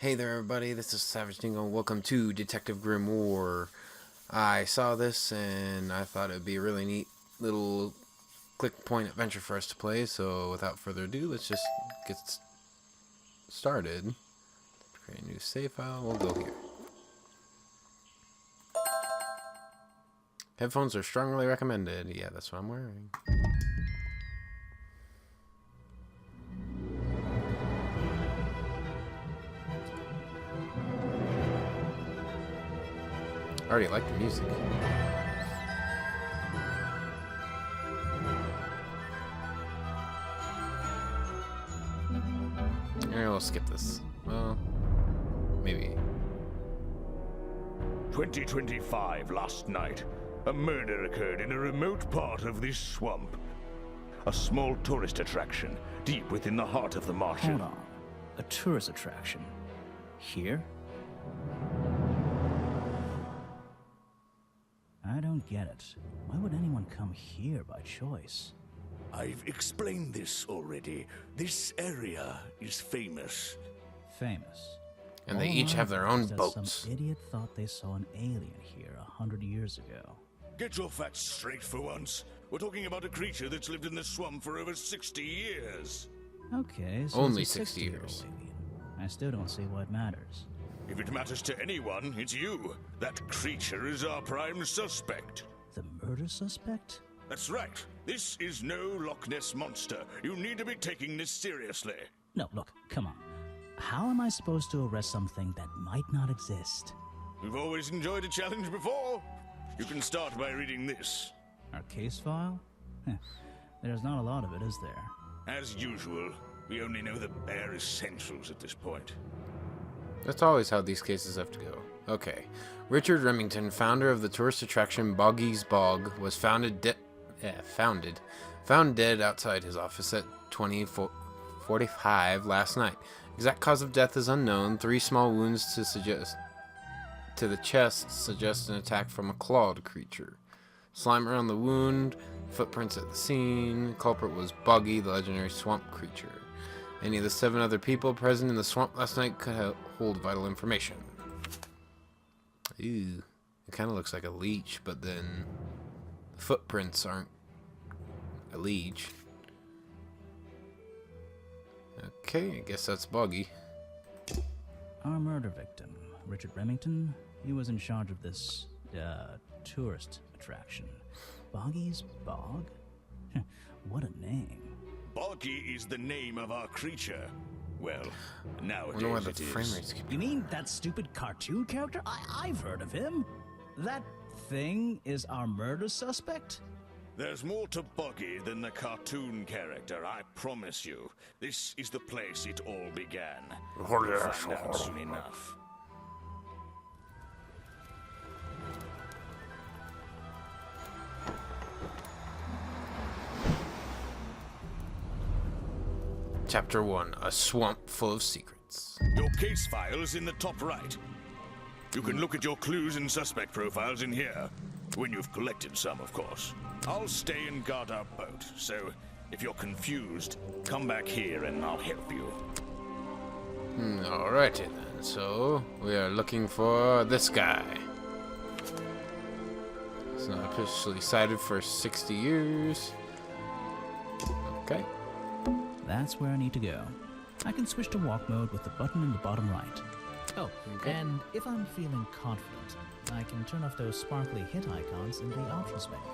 Hey there everybody, this is Savage Dingo. Welcome to Detective Grimoire. I saw this and I thought it would be a really neat little click point adventure for us to play, so without further ado, let's just get started. Create a new save file, we'll go here. Headphones are strongly recommended. Yeah, that's what I'm wearing. I already like the music. Alright, we'll skip this. Well, maybe. 2025 last night, a murder occurred in a remote part of this swamp. A small tourist attraction deep within the heart of the marsh. Hold on. A tourist attraction? Here? I don't get it. Why would anyone come here by choice? I've explained this already. This area is famous. Famous. And they All each I have their know own is that boats. Some idiot thought they saw an alien here 100 years ago. Get your facts straight for once. We're talking about a creature that's lived in the swamp for over 60 years. Okay, so Only it's a 60 60-year-old years. alien. I still don't see why it matters. If it matters to anyone, it's you. That creature is our prime suspect. The murder suspect? That's right. This is no Loch Ness monster. You need to be taking this seriously. No, look, come on. How am I supposed to arrest something that might not exist? We've always enjoyed a challenge before. You can start by reading this. Our case file? Heh, there's not a lot of it, is there? As usual, we only know the bare essentials at this point. That's always how these cases have to go. Okay. Richard Remington, founder of the tourist attraction Boggy's Bog, was found dead outside his office at 20:45 last night. Exact cause of death is unknown. 3 small wounds to the chest suggest an attack from a clawed creature. Slime around the wound, footprints at the scene. Culprit was Boggy, the legendary swamp creature. Any of the 7 other people present in the swamp last night could hold vital information. Ew. It kind of looks like a leech, but then the footprints aren't a leech. Okay, I guess that's Boggy. Our murder victim, Richard Remington, he was in charge of this, tourist attraction. Boggy's Bog? What a name. Boggy is the name of our creature. Well, I nowadays wonder why the it frame is. rates keep You mean that stupid cartoon character? I've heard of him. That thing is our murder suspect? There's more to Boggy than the cartoon character, I promise you. This is the place it all began. We'll find out soon enough. Chapter 1, A Swamp Full of Secrets. Your case file is in the top right. You can look at your clues and suspect profiles in here. When you've collected some, of course. I'll stay and guard our boat, so if you're confused, come back here and I'll help you. Alrighty then, so we are looking for this guy. He's not officially cited for 60 years. Okay. That's where I need to go. I can switch to walk mode with the button in the bottom right. Oh, Okay. and if I'm feeling confident, I can turn off those sparkly hit icons in the options menu.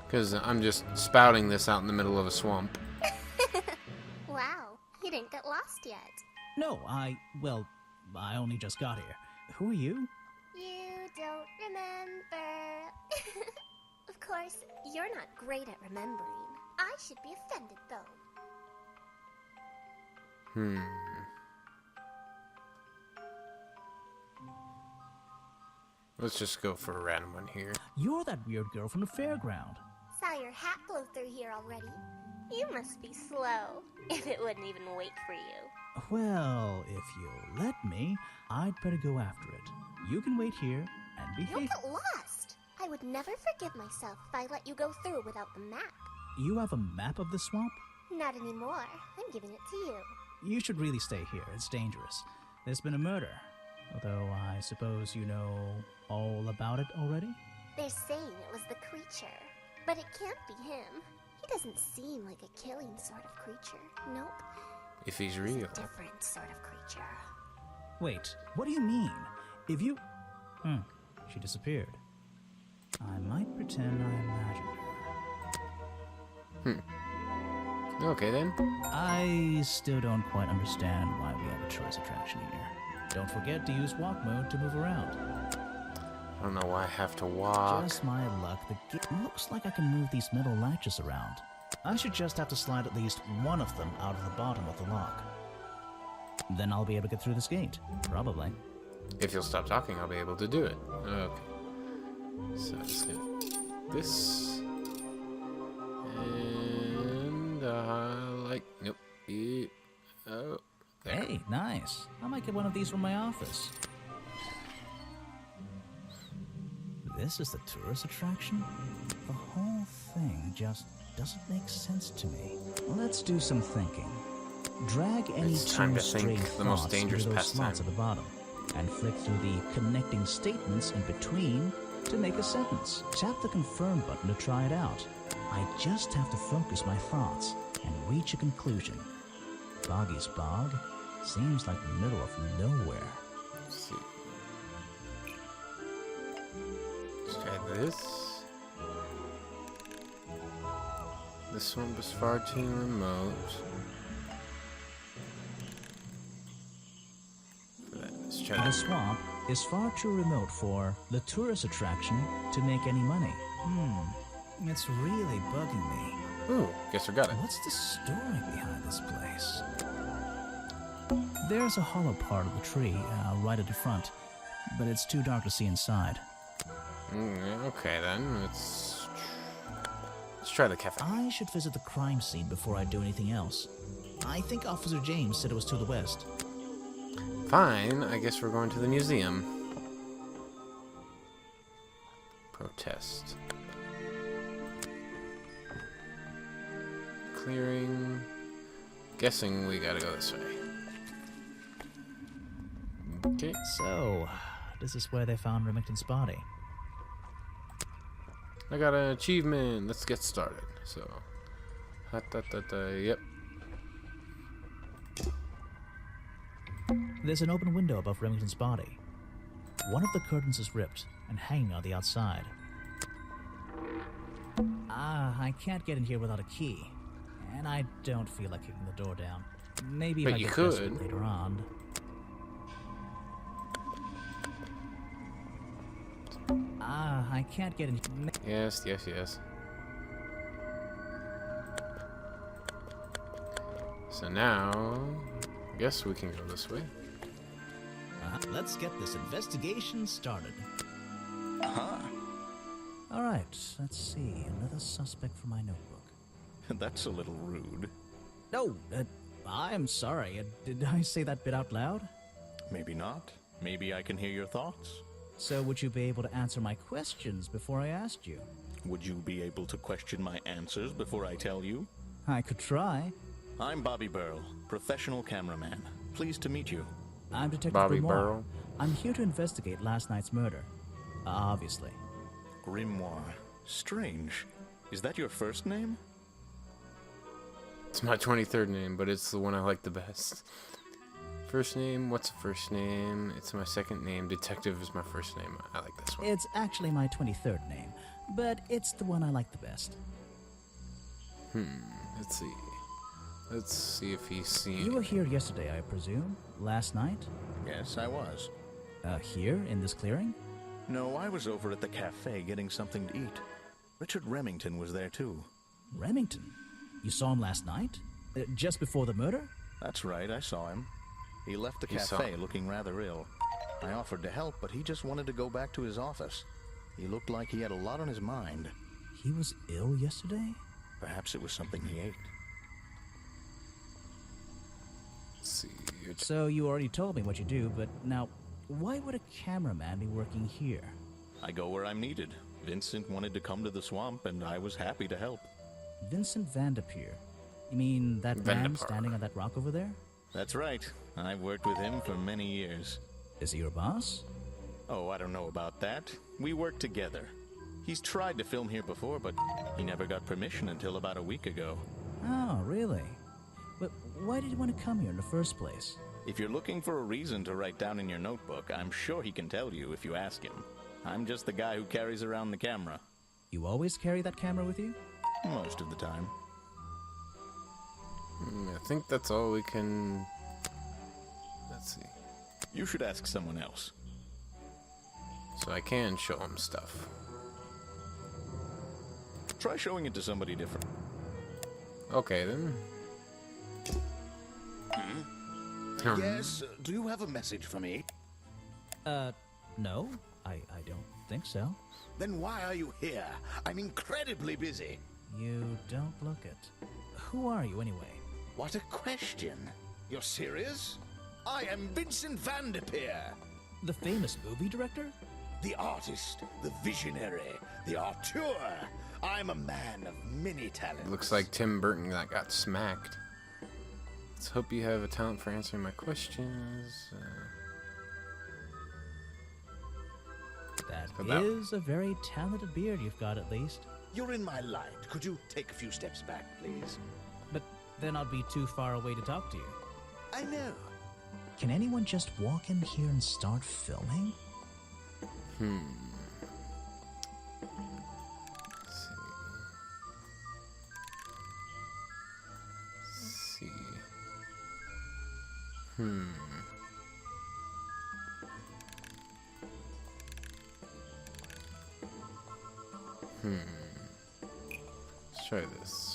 Because I'm just spouting this out in the middle of a swamp. Wow, you didn't get lost yet. No, I only just got here. Who are you? You don't remember. Of course, you're not great at remembering. I should be offended, though. Let's just go for a random one here. You're that weird girl from the fairground. Saw your hat blow through here already. You must be slow, if it wouldn't even wait for you. Well, if you'll let me, I'd better go after it. You can wait here and You'll behave. get lost. I would never forgive myself if I let you go through without the map. You have a map of the swamp? Not anymore. I'm giving it to you. You should really stay here. It's dangerous. There's been a murder. Although I suppose you know all about it already? They're saying it was the creature, but it can't be him. He doesn't seem like a killing sort of creature. Nope. If he's He's real. a different sort of creature. Wait, what do you mean? If you... she disappeared. I might pretend I imagined her. Okay then. I still don't quite understand why we have a tourist attraction here. Don't forget to use walk mode to move around. I don't know why I have to walk. Just my luck, the gate looks like I can move these metal latches around. I should just have to slide at least one of them out of the bottom of the lock. Then I'll be able to get through this gate. Probably. If you'll stop talking, I'll be able to do it. Okay. So let's get this. And nope. Oh. There. Hey, nice. I might get one of these from my office. This is the tourist attraction? The whole thing just doesn't make sense to me. Let's do some thinking. Drag any It's time two to think. stray The most thoughts dangerous into those pastime. slots at the bottom, and flick through the connecting statements in between to make a sentence. Tap the confirm button to try it out. I just have to focus my thoughts and reach a conclusion. Boggy's Bog seems like the middle of nowhere. Let's see. Let's try this. This one was far too remote. Let's try The this. swamp is far too remote for the tourist attraction to make any money. It's really bugging me. Ooh, guess we got it. What's the story behind this place? There's a hollow part of the tree right at the front, but it's too dark to see inside. Okay then, let's try the cafe. I should visit the crime scene before I do anything else. I think Officer James said it was to the west. Fine, I guess we're going to the museum. Protest. Clearing. Guessing we gotta go this way. Okay. So, this is where they found Remington's body. I got an achievement. Let's get started. So, yep. There's an open window above Remington's body. One of the curtains is ripped and hanging on the outside. I can't get in here without a key. And I don't feel like kicking the door down. Maybe But if I you get could. desperate later on. I can't get in. Yes. So now, I guess we can go this way. Let's get this investigation started. Uh-huh. All right, let's see. Another suspect for my notebook. That's a little rude. No, I'm sorry. Did I say that bit out loud? Maybe not. Maybe I can hear your thoughts. So would you be able to answer my questions before I asked you? Would you be able to question my answers before I tell you? I could try. I'm Bobby Burl, professional cameraman. Pleased to meet you. I'm Detective Bobby Grimoire. Burl. I'm here to investigate last night's murder. Obviously. Grimoire. Strange. Is that your first name? It's my 23rd name, but it's the one I like the best. First name, what's the first name? It's my second name. Detective is my first name. I like this one. It's actually my 23rd name, but it's the one I like the best. Let's see. Let's see if he's seen. You were here yesterday, I presume? Last night? Yes, I was. Here, in this clearing? No, I was over at the cafe getting something to eat. Richard Remington was there too. Remington? You saw him last night? Just before the murder? That's right, I saw him. He left the You saw cafe him. looking rather ill. I offered to help, but he just wanted to go back to his office. He looked like he had a lot on his mind. He was ill yesterday? Perhaps it was something he ate. Let's see. So you already told me what you do, but now, why would a cameraman be working here? I go where I'm needed. Vincent wanted to come to the swamp, and I was happy to help. Vincent Vanderpeer. You mean that man Vanderpark. standing on that rock over there? That's right. I've worked with him for many years. Is he your boss? Oh, I don't know about that. We work together. He's tried to film here before, but he never got permission until about a week ago. Oh, really? But why did you want to come here in the first place? If you're looking for a reason to write down in your notebook, I'm sure he can tell you if you ask him. I'm just the guy who carries around the camera. You always carry that camera with you? Most of the time. I think that's all we can... Let's see. You should ask someone else. So I can show him stuff. Try showing it to somebody different. Okay, then. Yes, do you have a message for me? No. I don't think so. Then why are you here? I'm incredibly busy. You don't look it. Who are you, anyway? What a question. You're serious? I am Vincent Van Der Peer. The famous movie director? The artist, the visionary, the auteur. I'm a man of many talents. Looks like Tim Burton that got smacked. Let's hope you have a talent for answering my questions. That is a very talented beard you've got, at least. You're in my light. Could you take a few steps back, please? But then I'd be too far away to talk to you. I know. Can anyone just walk in here and start filming? Let's see. Let's try this.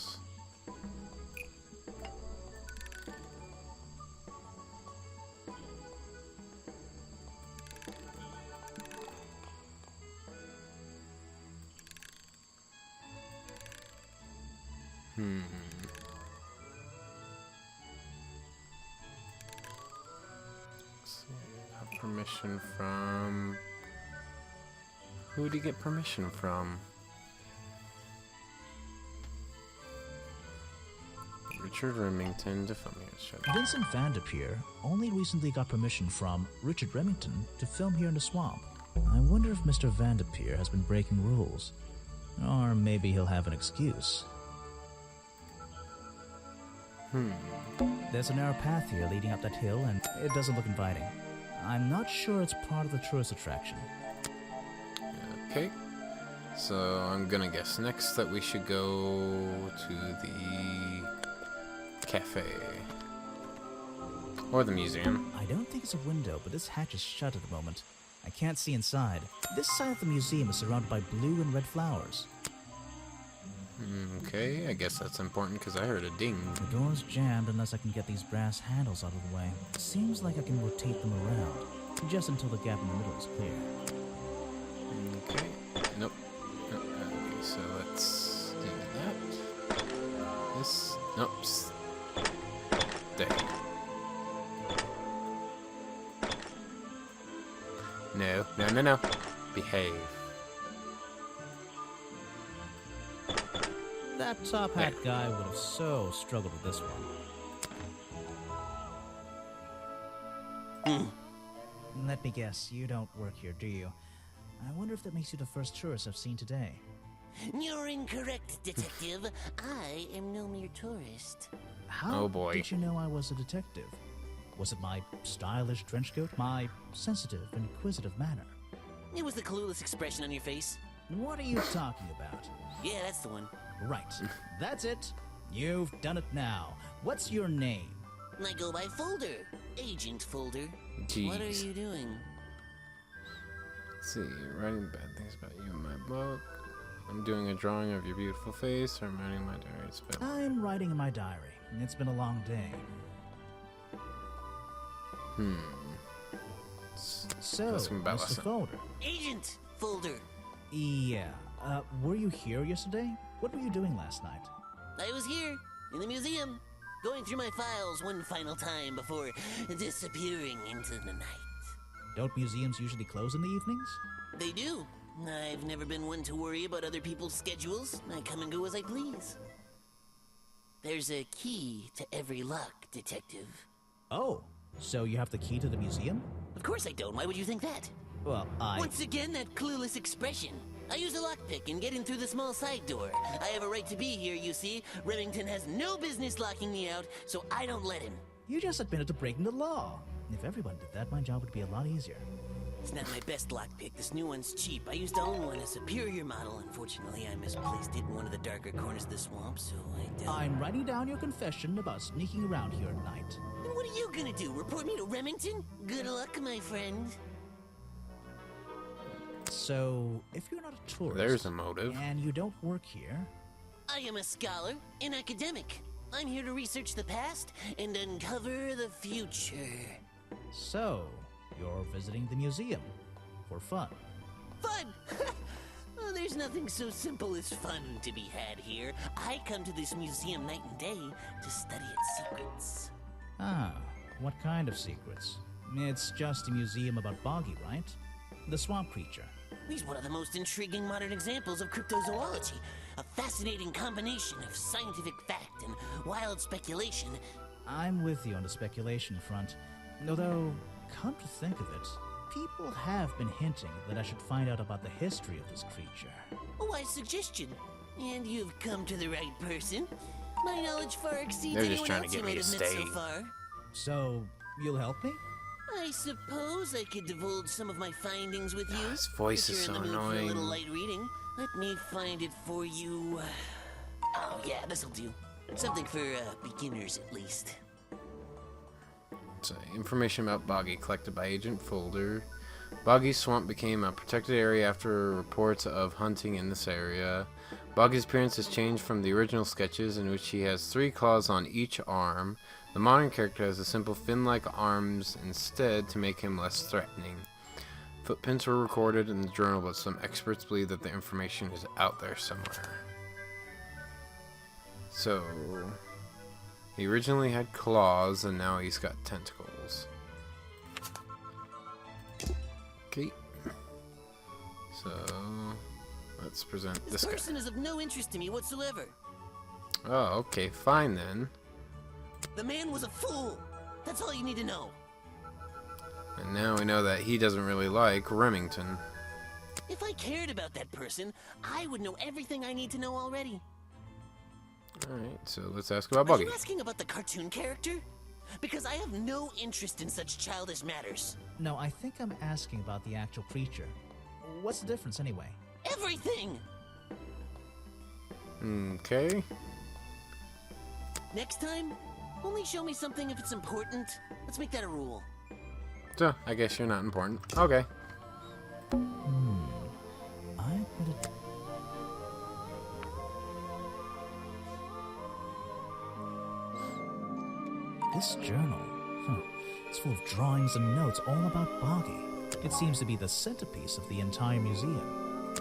Got permission from... Who did he get permission from? Richard Remington to film here. Vincent Van Der Peer only recently got permission from Richard Remington to film here in the swamp. I wonder if Mr. Van Der Peer has been breaking rules. Or maybe he'll have an excuse. There's a narrow path here leading up that hill, and it doesn't look inviting. I'm not sure it's part of the tourist attraction. Okay. So I'm gonna guess next that we should go to the cafe. Or the museum. I don't think it's a window, but this hatch is shut at the moment. I can't see inside. This side of the museum is surrounded by blue and red flowers. Okay, I guess that's important because I heard a ding. The door's jammed unless I can get these brass handles out of the way. Seems like I can rotate them around, just until the gap in the middle is clear. Okay. Nope. Okay, so let's do that. This. Nope. Stay. No. No, no, no. Behave. That top hat guy would have so struggled with this one. Let me guess, you don't work here, do you? I wonder if that makes you the first tourist I've seen today. You're incorrect, detective. I am no mere tourist. How Oh, boy. did you know I was a detective? Was it my stylish trench coat? My sensitive, inquisitive manner? It was the clueless expression on your face. What are you talking about? Yeah, that's the one. Right. That's it. You've done it now. What's your name? I go by Folder. Agent Folder. Jeez. What are you doing? Let's see. Writing bad things about you in my book. I'm doing a drawing of your beautiful face. I'm writing my diary. Spell. I'm writing in my diary. It's been a long day. So, That's from about Mr. last time. Folder. Agent Folder. Yeah. Were you here yesterday? What were you doing last night? I was here, in the museum, going through my files one final time before disappearing into the night. Don't museums usually close in the evenings? They do. I've never been one to worry about other people's schedules. I come and go as I please. There's a key to every lock, detective. Oh, so you have the key to the museum? Of course I don't. Why would you think that? Well, Once again, that clueless expression. I use a lockpick and get in through the small side door. I have a right to be here, you see. Remington has no business locking me out, so I don't let him. You just admitted to breaking the law. If everyone did that, my job would be a lot easier. It's not my best lockpick. This new one's cheap. I used to own one, a superior model. Unfortunately, I misplaced it in one of the darker corners of the swamp, so I'm writing down your confession about sneaking around here at night. Then what are you gonna do? Report me to Remington? Good luck, my friend. So, if you're not a tourist... There's a motive. And you don't work here... I am a scholar, an academic. I'm here to research the past and uncover the future. So, you're visiting the museum. For fun. Fun! Oh, there's nothing so simple as fun to be had here. I come to this museum night and day to study its secrets. Ah, what kind of secrets? It's just a museum about Boggy, right? The swamp creature. He's one of the most intriguing modern examples of cryptozoology. A fascinating combination of scientific fact and wild speculation. I'm with you on the speculation front. Although, come to think of it, people have been hinting that I should find out about the history of this creature. A wise suggestion. And you've come to the right person. My knowledge far exceeds They're just anyone trying to else get you me might to have met stay. so far. So, you'll help me? I suppose I could divulge some of my findings with you. His voice if is you're so in the mood for a annoying. little light reading. Let me find it for you. Oh yeah, this'll do. Something for beginners at least. So, information about Boggy collected by Agent Folder. Boggy Swamp became a protected area after reports of hunting in this area. Boggy's appearance has changed from the original sketches, in which he has 3 claws on each arm. The modern character has a simple fin-like arms instead to make him less threatening. Footprints were recorded in the journal, but some experts believe that the information is out there somewhere. So, he originally had claws, and now he's got tentacles. Okay. So, let's present This this guy. person is of no interest to me whatsoever. Oh, okay, fine then. The man was a fool. That's all you need to know. And now we know that he doesn't really like Remington. If I cared about that person, I would know everything I need to know already. Alright, so let's ask about Are Boggy. you asking about the cartoon character? Because I have no interest in such childish matters. No, I think I'm asking about the actual creature. What's the difference anyway? Everything! Okay. Next time, only show me something if it's important. Let's make that a rule. So, I guess you're not important. Okay. I better... This journal, it's full of drawings and notes all about Boggy. It seems to be the centerpiece of the entire museum.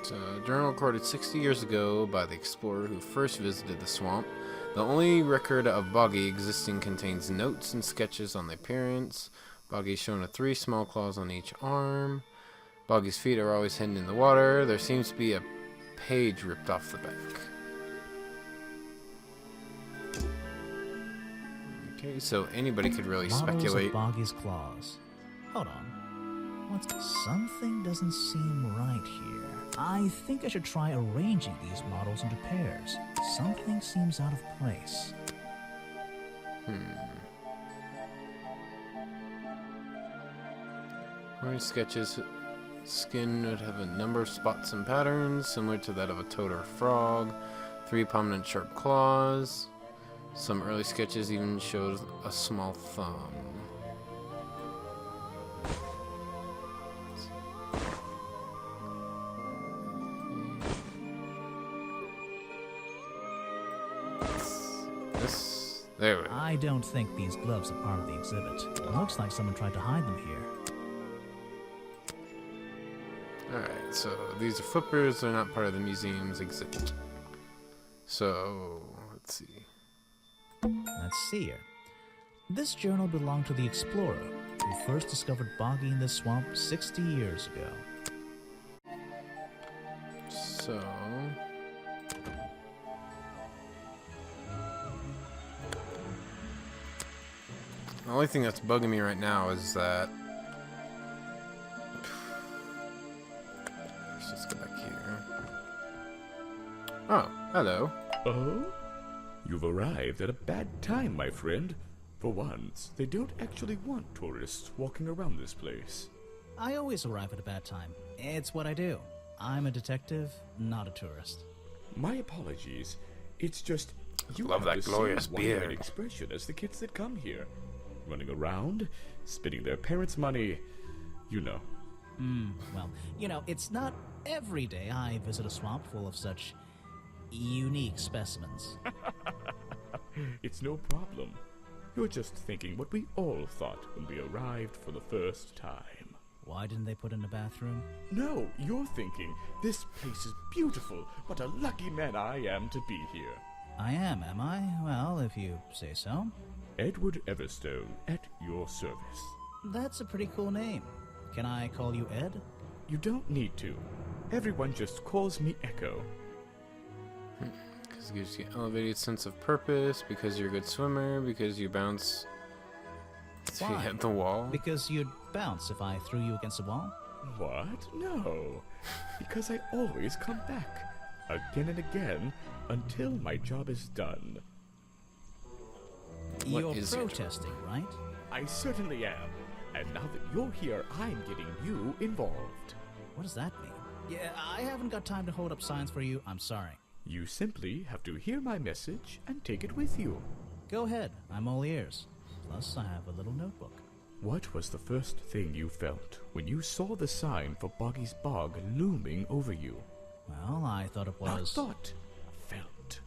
So, a journal recorded 60 years ago by the explorer who first visited the swamp. The only record of Boggy existing contains notes and sketches on the appearance. Boggy is shown with 3 small claws on each arm. Boggy's feet are always hidden in the water. There seems to be a page ripped off the back. Okay, so anybody could really Models speculate. of Boggy's claws. Hold on. Something doesn't seem right here. I think I should try arranging these models into pairs. Something seems out of place. Orange sketches. Skin would have a number of spots and patterns, similar to that of a toad or frog. 3 prominent sharp claws. Some early sketches even showed a small thumb. There we go. I don't think these gloves are part of the exhibit. It looks like someone tried to hide them here. Alright, so these are flippers, they're not part of the museum's exhibit. So, let's see. Let's see here. This journal belonged to the explorer who first discovered Boggy in the swamp 60 years ago. So, The only thing that's bugging me right now is that... Let's go back here. Oh, hello. Oh? You've arrived at a bad time, my friend. For once, they don't actually want tourists walking around this place. I always arrive at a bad time. It's what I do. I'm a detective, not a tourist. My apologies. It's just you Love have that the glorious same wide-eyed beard. expression as the kids that come here, running around, spending their parents' money. You know. Well, you know, it's not every day I visit a swamp full of such unique specimens. It's no problem. You're just thinking what we all thought when we arrived for the first time. Why didn't they put in a bathroom? No, you're thinking, this place is beautiful. What a lucky man I am to be here. I am I? Well, if you say so. Edward Everstone, at your service. That's a pretty cool name. Can I call you Ed? You don't need to. Everyone just calls me Echo. Because it gives you an elevated sense of purpose, because you're a good swimmer, because you bounce if you Why? hit the wall. Because you'd bounce if I threw you against a wall? What? No. Because I always come back. Again and again, until my job is done. What You're is your job? protesting, right? I certainly am. And now that you're here, I'm getting you involved. What does that mean? Yeah, I haven't got time to hold up signs for you. I'm sorry. You simply have to hear my message and take it with you. Go ahead. I'm all ears. Plus, I have a little notebook. What was the first thing you felt when you saw the sign for Boggy's Bog looming over you? Well, I thought it Not was... thought, felt.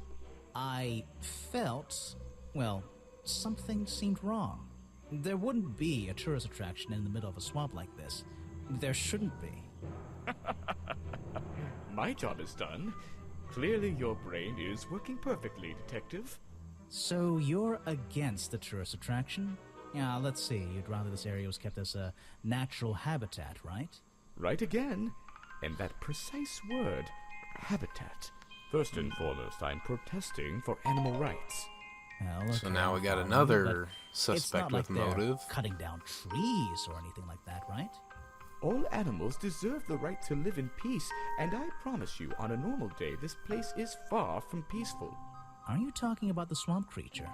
I felt... Well, something seemed wrong. There wouldn't be a tourist attraction in the middle of a swamp like this. There shouldn't be. My job is done. Clearly your brain is working perfectly, Detective. So you're against the tourist attraction? Yeah, let's see. You'd rather this area was kept as a natural habitat, right? Right again. And that precise word, habitat. First and foremost, I'm protesting for animal rights. Well, So okay, now we I'm got following, another but suspect it's not with like they're motive. cutting down trees or anything like that, right? All animals deserve the right to live in peace, and I promise you, on a normal day, this place is far from peaceful. Are you talking about the swamp creature?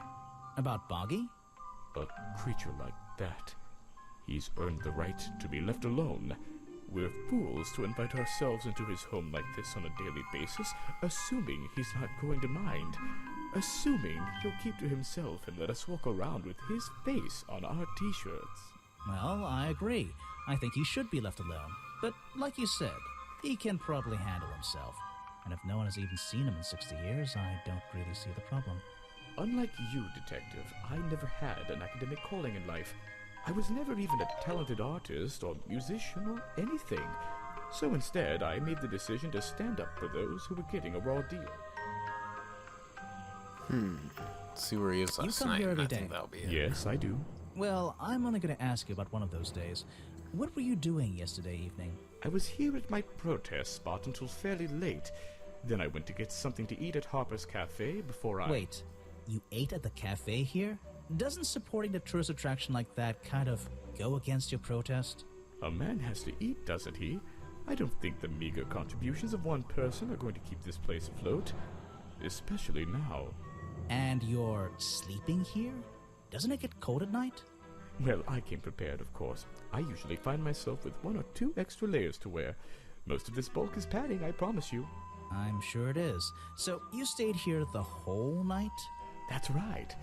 About Boggy? A creature like that. He's earned the right to be left alone. We're fools to invite ourselves into his home like this on a daily basis, assuming he's not going to mind. Assuming he'll keep to himself and let us walk around with his face on our t-shirts. Well, I agree. I think he should be left alone. But like you said, he can probably handle himself. And if no one has even seen him in 60 years, I don't really see the problem. Unlike you, Detective, I never had an academic calling in life. I was never even a talented artist or musician or anything. So instead, I made the decision to stand up for those who were getting a raw deal. Let's see where he is last come night, here and I every think day. that'll be it. Yes, I do. Well, I'm only going to ask you about one of those days. What were you doing yesterday evening? I was here at my protest spot until fairly late. Then I went to get something to eat at Harper's Cafe before I... Wait, you ate at the cafe here? Doesn't supporting a tourist attraction like that kind of go against your protest? A man has to eat, doesn't he? I don't think the meager contributions of one person are going to keep this place afloat. Especially now. And you're sleeping here? Doesn't it get cold at night? Well, I came prepared, of course. I usually find myself with 1 or 2 extra layers to wear. Most of this bulk is padding, I promise you. I'm sure it is. So you stayed here the whole night? That's right.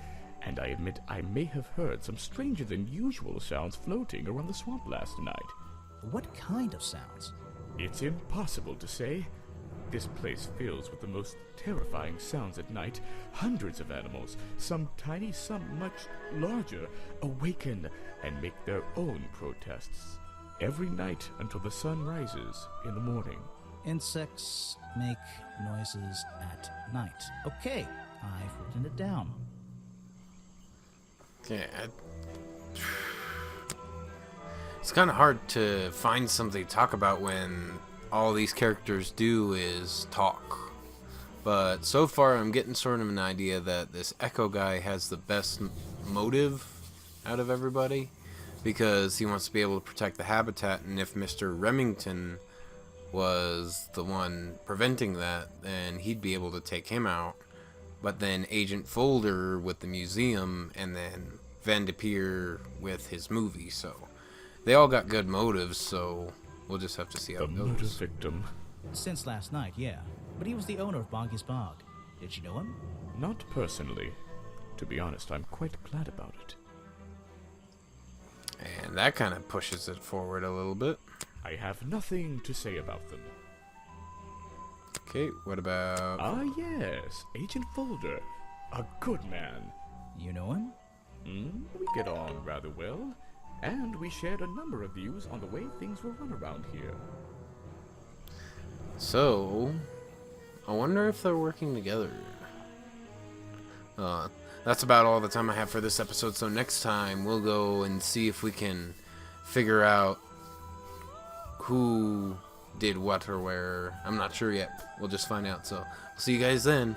And I admit I may have heard some stranger than usual sounds floating around the swamp last night. What kind of sounds? It's impossible to say. This place fills with the most terrifying sounds at night. Hundreds of animals, some tiny, some much larger, awaken and make their own protests. Every night until the sun rises in the morning. Insects make noises at night. Okay, I've written it down. Yeah. It's kind of hard to find something to talk about when all these characters do is talk. But so far I'm getting sort of an idea that this Echo guy has the best motive out of everybody, because he wants to be able to protect the habitat, and if Mr. Remington was the one preventing that, then he'd be able to take him out. But then Agent Folder with the museum, and then Vanderpeer with his movie, so they all got good motives, so we'll just have to see how The it murder goes. victim. Since last night, yeah. But he was the owner of Boggy's Bog. Did you know him? Not personally. To be honest, I'm quite glad about it. And that kind of pushes it forward a little bit. I have nothing to say about them. Okay, what about... Ah, yes, Agent Folder. A good man. You know him? We get on rather well, and we shared a number of views on the way things were run around here. So, I wonder if they're working together. That's about all the time I have for this episode, so next time we'll go and see if we can figure out who did what or where. I'm not sure yet. We'll just find out, so see you guys then.